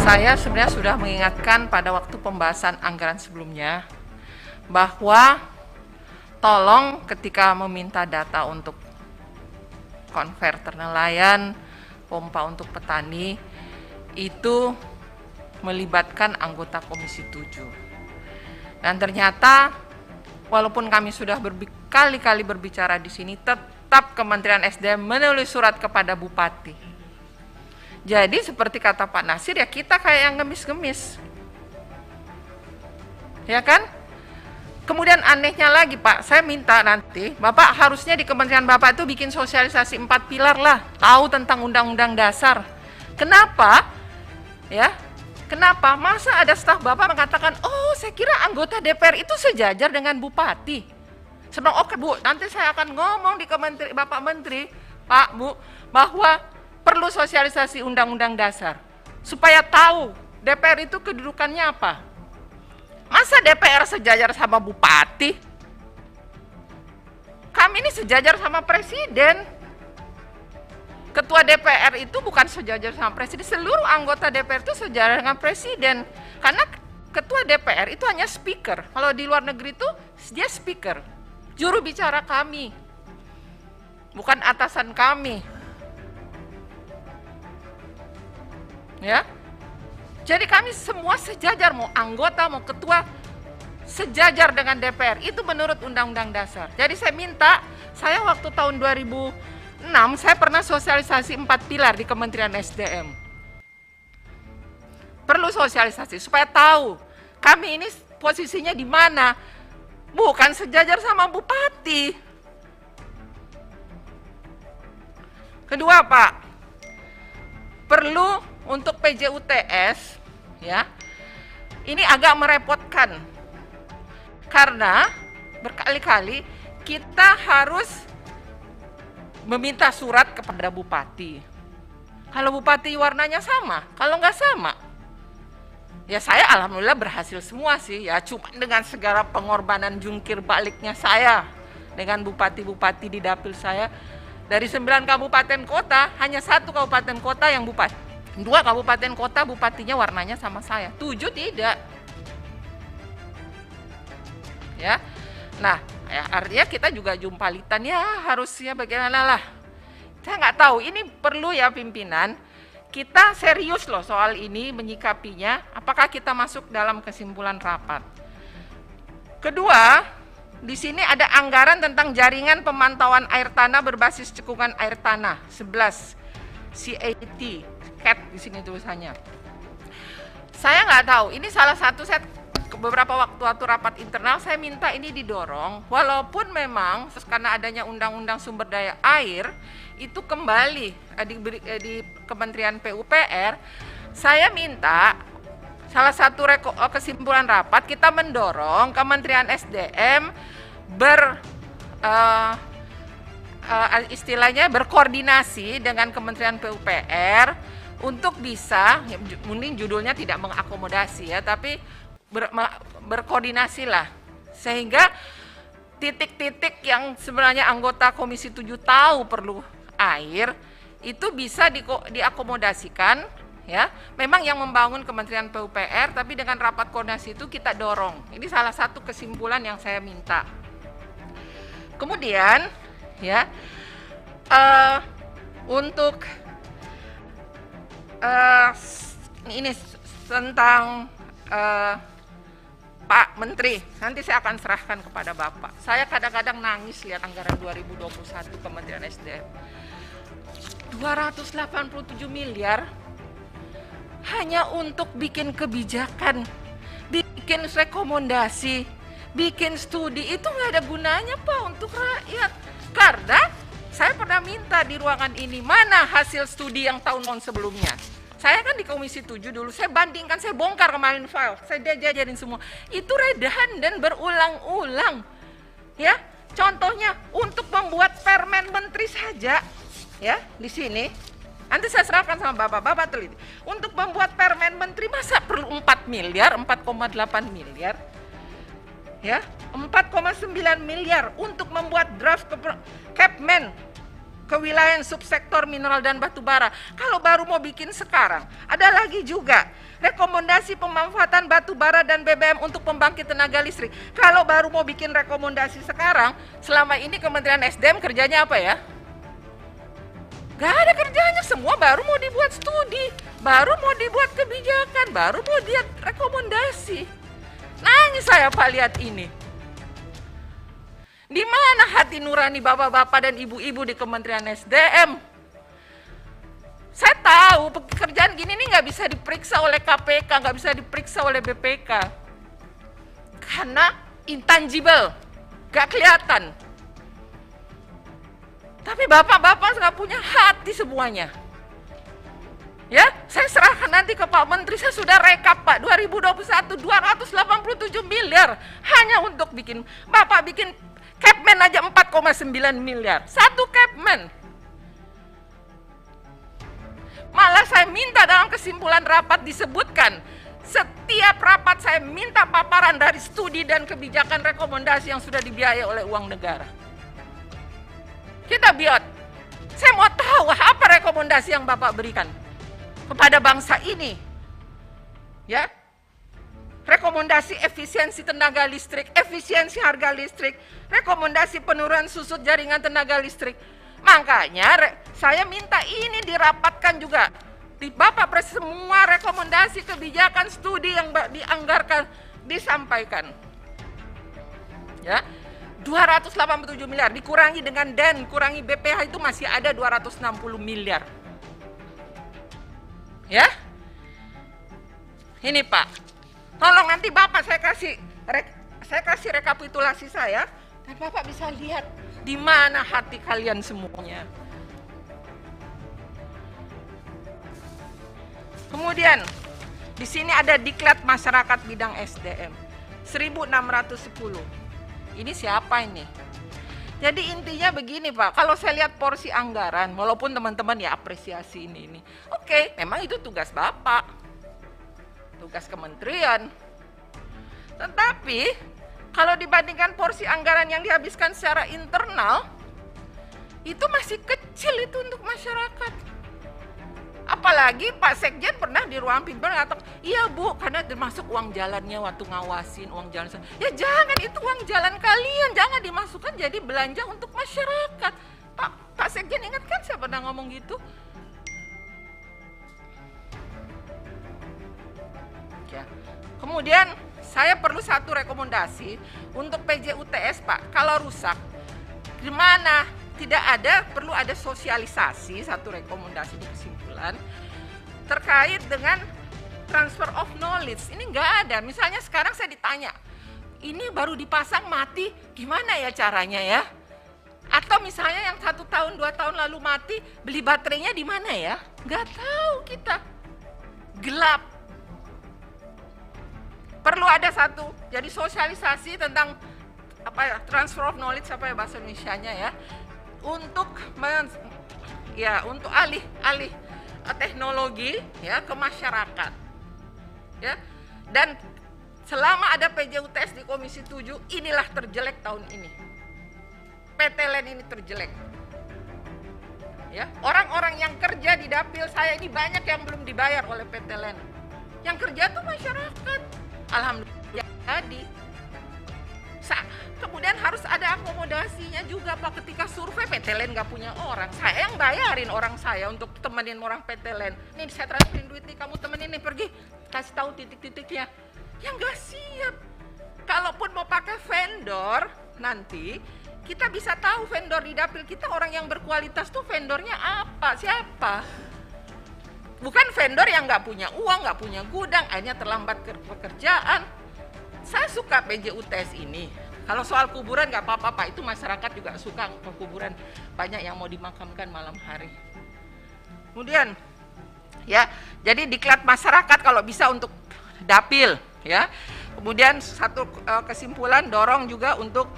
Saya sebenarnya sudah mengingatkan pada waktu pembahasan anggaran sebelumnya bahwa tolong ketika meminta data untuk konverter nelayan, pompa untuk petani, itu melibatkan anggota Komisi 7. Dan ternyata walaupun kami sudah berkali-kali berbicara di sini, tetap Kementerian SDM menulis surat kepada Bupati. Jadi seperti kata Pak Nasir, ya kita kayak yang ngemis-ngemis. Ya kan? Kemudian anehnya lagi Pak, saya minta nanti, Bapak harusnya di Kementerian Bapak itu bikin sosialisasi 4 pilar lah, tahu tentang Undang-Undang Dasar. Kenapa? Ya, kenapa? Masa ada staf Bapak mengatakan, oh saya kira anggota DPR itu sejajar dengan Bupati. Sebelum oke Bu, nanti saya akan ngomong di Bapak Menteri, Pak Bu, bahwa perlu sosialisasi Undang-Undang Dasar supaya tahu DPR itu kedudukannya apa. Masa DPR sejajar sama Bupati? Kami ini sejajar sama Presiden. Ketua DPR itu bukan sejajar sama Presiden, seluruh anggota DPR itu sejajar dengan Presiden. Karena Ketua DPR itu hanya speaker. Kalau di luar negeri itu dia speaker, juru bicara kami, bukan atasan kami. Ya, jadi kami semua sejajar, mau anggota, mau ketua, sejajar dengan DPR. Itu menurut Undang-Undang Dasar. Jadi saya minta, saya waktu tahun 2006, saya pernah sosialisasi 4 pilar di Kementerian SDM. Perlu sosialisasi supaya tahu kami ini posisinya di mana. Bukan sejajar sama Bupati. Kedua Pak, perlu untuk PJUTS, ya, ini agak merepotkan karena berkali-kali kita harus meminta surat kepada Bupati. Kalau Bupati warnanya sama, kalau nggak sama, ya saya alhamdulillah berhasil semua sih, ya cuma dengan segala pengorbanan jungkir baliknya saya dengan Bupati-Bupati di dapil saya, dari 9 kabupaten kota, hanya 1 kabupaten kota yang Bupati. 2 kabupaten kota bupatinya warnanya sama saya, 7 tidak. Ya, nah ya, artinya kita juga jumpalitan, ya harusnya bagaimana lah. Saya nggak tahu, ini perlu ya pimpinan, kita serius loh soal ini menyikapinya, apakah kita masuk dalam kesimpulan rapat. Kedua, di sini ada anggaran tentang jaringan pemantauan air tanah berbasis cekungan air tanah, 11 CAT. Di sini tulisannya. Saya nggak tahu, ini salah satu saya beberapa waktu rapat internal saya minta ini didorong, walaupun memang karena adanya undang-undang sumber daya air itu kembali di Kementerian PUPR, saya minta salah satu kesimpulan rapat kita mendorong Kementerian SDM istilahnya berkoordinasi dengan Kementerian PUPR untuk bisa, ya, mungkin judulnya tidak mengakomodasi ya, tapi berkoordinasi lah, sehingga titik-titik yang sebenarnya anggota Komisi 7 tahu perlu air, itu bisa diakomodasikan, ya. Memang yang membangun Kementerian PUPR, tapi dengan rapat koordinasi itu kita dorong. Ini salah satu kesimpulan yang saya minta. Kemudian, ya, untuk ini tentang Pak Menteri, nanti saya akan serahkan kepada Bapak. Saya kadang-kadang nangis lihat anggaran 2021 Kementerian SDM. 287 miliar hanya untuk bikin kebijakan, bikin rekomendasi, bikin studi, itu nggak ada gunanya Pak untuk rakyat. Karena saya pernah minta di ruangan ini, mana hasil studi yang tahun-tahun sebelumnya. Saya kan di Komisi 7 dulu, saya bandingkan, saya bongkar kemarin file, saya jajarin semua. Itu redahan dan berulang-ulang. Ya, contohnya untuk membuat permen menteri saja, ya, di sini. Nanti saya serahkan sama Bapak teliti. Untuk membuat permen menteri masa perlu 4 miliar, 4,8 miliar. Ya, 4,9 miliar untuk membuat draft Kepmen kewilayahan subsektor mineral dan batu bara. Kalau baru mau bikin sekarang, ada lagi juga rekomendasi pemanfaatan batu bara dan BBM untuk pembangkit tenaga listrik. Kalau baru mau bikin rekomendasi sekarang, selama ini Kementerian SDM kerjanya apa ya? Gak ada kerjanya, semua baru mau dibuat studi, baru mau dibuat kebijakan, baru mau dibuat rekomendasi. Nangis saya Pak lihat ini. Di mana hati nurani bapak-bapak dan ibu-ibu di Kementerian SDM? Saya tahu pekerjaan gini nih nggak bisa diperiksa oleh KPK, nggak bisa diperiksa oleh BPK. Karena intangible, nggak kelihatan. Tapi bapak-bapak nggak punya hati semuanya. Ya, saya serahkan nanti ke Pak Menteri, saya sudah rekap Pak, 2021 287 miliar hanya untuk bikin, Bapak bikin Capman aja 4,9 miliar, satu Capman. Malah saya minta dalam kesimpulan rapat disebutkan, setiap rapat saya minta paparan dari studi dan kebijakan rekomendasi yang sudah dibiayai oleh uang negara. Kita biot, saya mau tahu apa rekomendasi yang Bapak berikan kepada bangsa ini. Ya, rekomendasi efisiensi tenaga listrik, efisiensi harga listrik, rekomendasi penurunan susut jaringan tenaga listrik. Makanya saya minta ini dirapatkan juga. Di Bapak Presiden semua rekomendasi kebijakan studi yang dianggarkan disampaikan. Ya, 287 miliar dikurangi dengan DEN, kurangi BPH itu masih ada 260 miliar. Ya, ini Pak, tolong nanti Bapak saya kasih rekapitulasi saya, dan Bapak bisa lihat di mana hati kalian semuanya. Kemudian di sini ada diklat masyarakat bidang SDM 1610. Ini siapa ini? Jadi intinya begini Pak, kalau saya lihat porsi anggaran, walaupun teman-teman ya apresiasi ini. Oke, memang itu tugas Bapak, tugas kementerian. Tetapi kalau dibandingkan porsi anggaran yang dihabiskan secara internal, itu masih kecil itu untuk masyarakat. Apalagi Pak Sekjen pernah di ruang pimpinan mengatakan, iya Bu, karena termasuk uang jalannya waktu ngawasin uang jalan. Ya jangan, itu uang jalan kalian, jangan dimasukkan jadi belanja untuk masyarakat. Pak Sekjen ingat kan saya pernah ngomong gitu? Ya. Kemudian saya perlu satu rekomendasi untuk PJUTS Pak, kalau rusak, gimana? Tidak ada, perlu ada sosialisasi, satu rekomendasi di kesimpulan terkait dengan transfer of knowledge. Ini enggak ada, misalnya sekarang saya ditanya, ini baru dipasang mati, gimana ya caranya ya? Atau misalnya yang 1 tahun, 2 tahun lalu mati, beli baterainya di mana ya? Enggak tahu kita, gelap. Perlu ada satu, jadi sosialisasi tentang apa ya, transfer of knowledge, apa ya bahasa Indonesianya ya, untuk untuk alih teknologi ya ke masyarakat. Ya. Dan selama ada PJUTS di Komisi 7, inilah terjelek tahun ini. PTLN ini terjelek. Ya, orang-orang yang kerja di dapil saya ini banyak yang belum dibayar oleh PTLN. Yang kerja tuh masyarakat. Alhamdulillah jadi. Kemudian harus ada akomodasinya juga Pak, ketika survei PTLN nggak punya orang, saya yang bayarin orang saya untuk temenin orang PTLN. Nih saya transferin duit nih, kamu temenin nih, pergi kasih tahu titik-titiknya. Ya nggak siap. Kalaupun mau pakai vendor, nanti kita bisa tahu vendor di dapil kita orang yang berkualitas tuh vendornya apa, siapa. Bukan vendor yang nggak punya uang, nggak punya gudang, akhirnya terlambat pekerjaan. Saya suka PJUTS ini. Kalau soal kuburan nggak apa-apa Pak, itu masyarakat juga suka ke kuburan, banyak yang mau dimakamkan malam hari. Kemudian ya, jadi diklat masyarakat kalau bisa untuk dapil ya. Kemudian satu kesimpulan, dorong juga untuk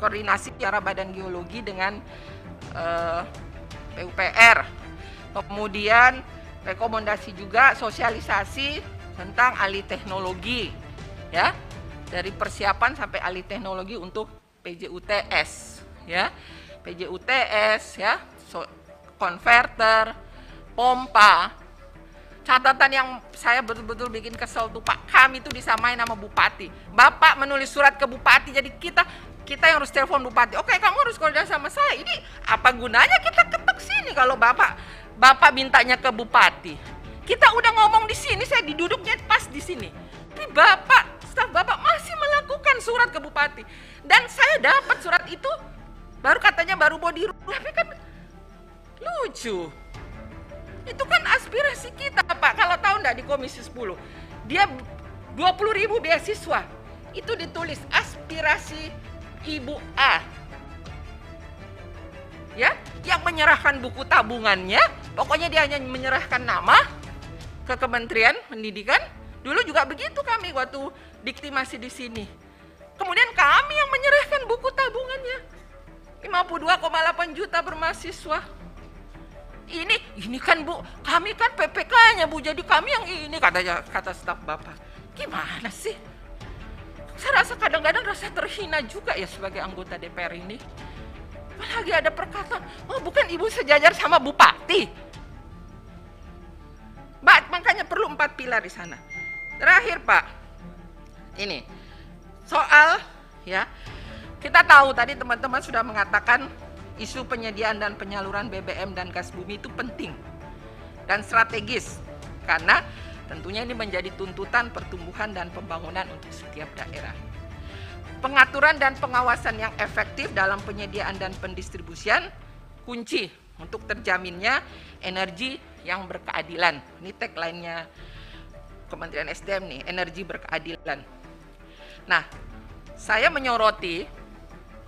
koordinasi antara Badan Geologi dengan PUPR. Kemudian rekomendasi juga sosialisasi tentang alih teknologi ya, dari persiapan sampai alih teknologi untuk PJUTS ya. PJUTS ya, konverter, pompa. Catatan yang saya betul-betul bikin kesel tuh Pak, kami tuh disamain sama bupati. Bapak menulis surat ke bupati, jadi kita yang harus telepon bupati. Oke, kamu harus koordinasi sama saya. Ini apa gunanya kita ketok sini kalau bapak mintanya ke bupati? Kita udah ngomong di sini, saya duduknya pas di sini. Tapi staf bapak masih melakukan surat ke bupati. Dan saya dapat surat itu katanya baru mau dirubah, tapi kan lucu. Itu kan aspirasi kita Pak, kalau tahu enggak di Komisi 10, dia 20.000 beasiswa, itu ditulis aspirasi Ibu A. Ya, yang menyerahkan buku tabungannya, pokoknya dia hanya menyerahkan nama ke Kementerian Pendidikan. Dulu juga begitu kami waktu dikti masih di sini. Kemudian kami yang menyerahkan buku tabungannya. 52,8 juta per mahasiswa. Ini kan Bu, kami kan PPK-nya Bu, jadi kami yang ini kata staf Bapak. Gimana sih? Saya rasa kadang-kadang rasa terhina juga ya sebagai anggota DPR ini. Apalagi ada perkataan, oh bukan Ibu sejajar sama Bupati. Makanya perlu 4 pilar di sana. Terakhir Pak, ini soal ya, kita tahu tadi teman-teman sudah mengatakan isu penyediaan dan penyaluran BBM dan gas bumi itu penting dan strategis karena tentunya ini menjadi tuntutan pertumbuhan dan pembangunan untuk setiap daerah. Pengaturan dan pengawasan yang efektif dalam penyediaan dan pendistribusian kunci untuk terjaminnya energi yang berkeadilan. Ini tagline-nya Kementerian SDM nih, energi berkeadilan. Nah, saya menyoroti,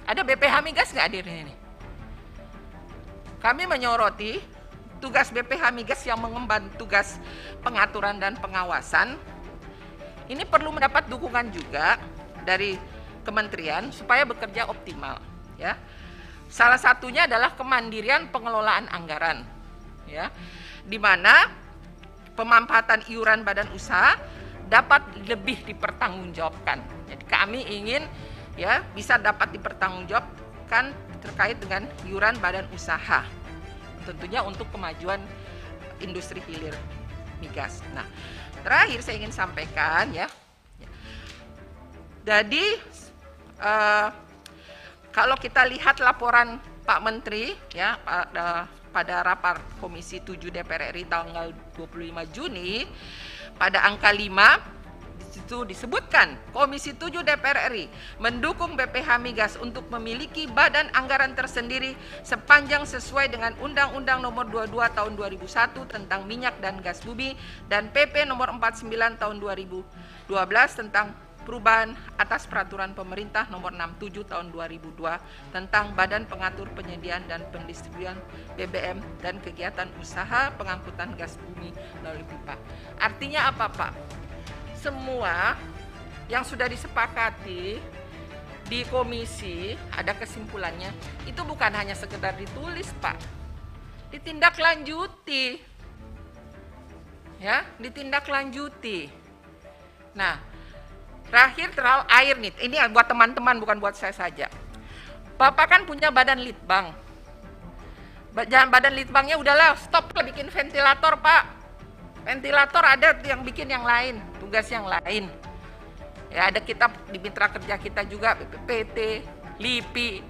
ada BPH Migas nggak hadir ini? Kami menyoroti tugas BPH Migas yang mengemban tugas pengaturan dan pengawasan. Ini perlu mendapat dukungan juga dari kementerian supaya bekerja optimal. Ya, salah satunya adalah kemandirian pengelolaan anggaran. Ya, di mana pemanfaatan iuran badan usaha dapat lebih dipertanggungjawabkan. Jadi kami ingin ya bisa dapat dipertanggungjawabkan terkait dengan iuran badan usaha, tentunya untuk kemajuan industri hilir migas. Nah, terakhir saya ingin sampaikan ya, jadi kalau kita lihat laporan Pak Menteri ya pada rapat Komisi 7 DPR RI tanggal 25 Juni pada angka 5 itu disebutkan Komisi 7 DPR RI mendukung BPH Migas untuk memiliki badan anggaran tersendiri sepanjang sesuai dengan Undang-Undang Nomor 22 Tahun 2001 tentang minyak dan gas bumi dan PP Nomor 49 Tahun 2012 tentang perubahan atas peraturan pemerintah Nomor 67 Tahun 2002 tentang Badan Pengatur Penyediaan dan Pendistribusian BBM dan kegiatan usaha pengangkutan gas bumi melalui pipa. Artinya apa Pak? Semua yang sudah disepakati di komisi ada kesimpulannya, itu bukan hanya sekedar ditulis Pak, ditindaklanjuti ya, ditindaklanjuti. Nah, terakhir air nih, ini buat teman-teman bukan buat saya saja. Bapak kan punya badan litbang, badan litbangnya udahlah stop bikin ventilator Pak. Ventilator ada yang bikin yang lain, tugas yang lain. Ya ada kita di mitra kerja kita juga, BPPT, LIPI.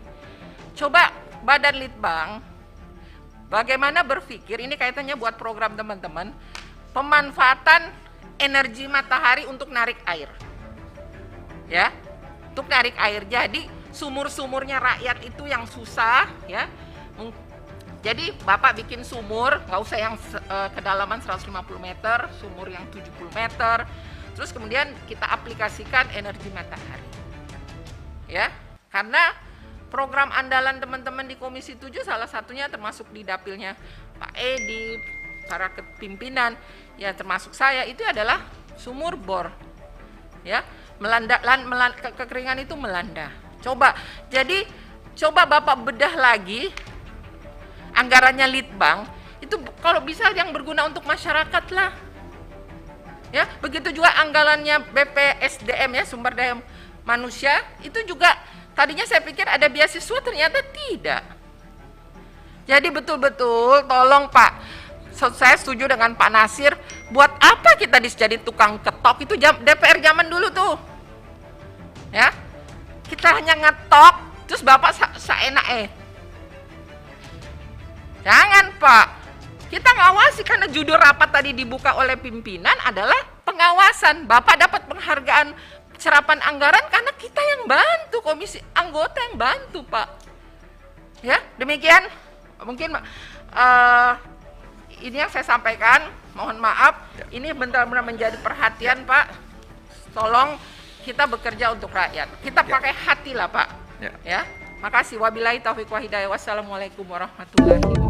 Coba Badan Litbang, bagaimana berpikir, ini kaitannya buat program teman-teman, pemanfaatan energi matahari untuk narik air. Ya, untuk narik air. Jadi sumur-sumurnya rakyat itu yang susah, ya. Jadi Bapak bikin sumur, nggak usah yang kedalaman 150 meter, sumur yang 70 meter, terus kemudian kita aplikasikan energi matahari. Ya, karena program andalan teman-teman di Komisi 7 salah satunya termasuk di dapilnya Pak Edi, para pimpinan, ya termasuk saya, itu adalah sumur bor. Ya, kekeringan itu melanda. Jadi coba Bapak bedah lagi anggarannya Litbang, itu kalau bisa yang berguna untuk masyarakat lah. Ya, begitu juga anggarannya BPSDM ya, sumber daya manusia, itu juga tadinya saya pikir ada beasiswa, ternyata tidak. Jadi betul-betul tolong Pak, saya setuju dengan Pak Nasir, buat apa kita jadi tukang ketok, itu DPR zaman dulu tuh. Ya. Kita hanya ngetok, terus Bapak seenak. Jangan Pak. Kita ngawasi, karena judul rapat tadi dibuka oleh pimpinan adalah pengawasan. Bapak dapat penghargaan serapan anggaran karena kita yang bantu, komisi anggota yang bantu Pak. Ya, demikian mungkin ini yang saya sampaikan. Mohon maaf, ini benar-benar menjadi perhatian Pak. Tolong kita bekerja untuk rakyat. Kita pakai hati lah Pak. Ya. Makasih. Wabillahi taufiq wa hidayah. Wassalamualaikum warahmatullahi wabarakatuh.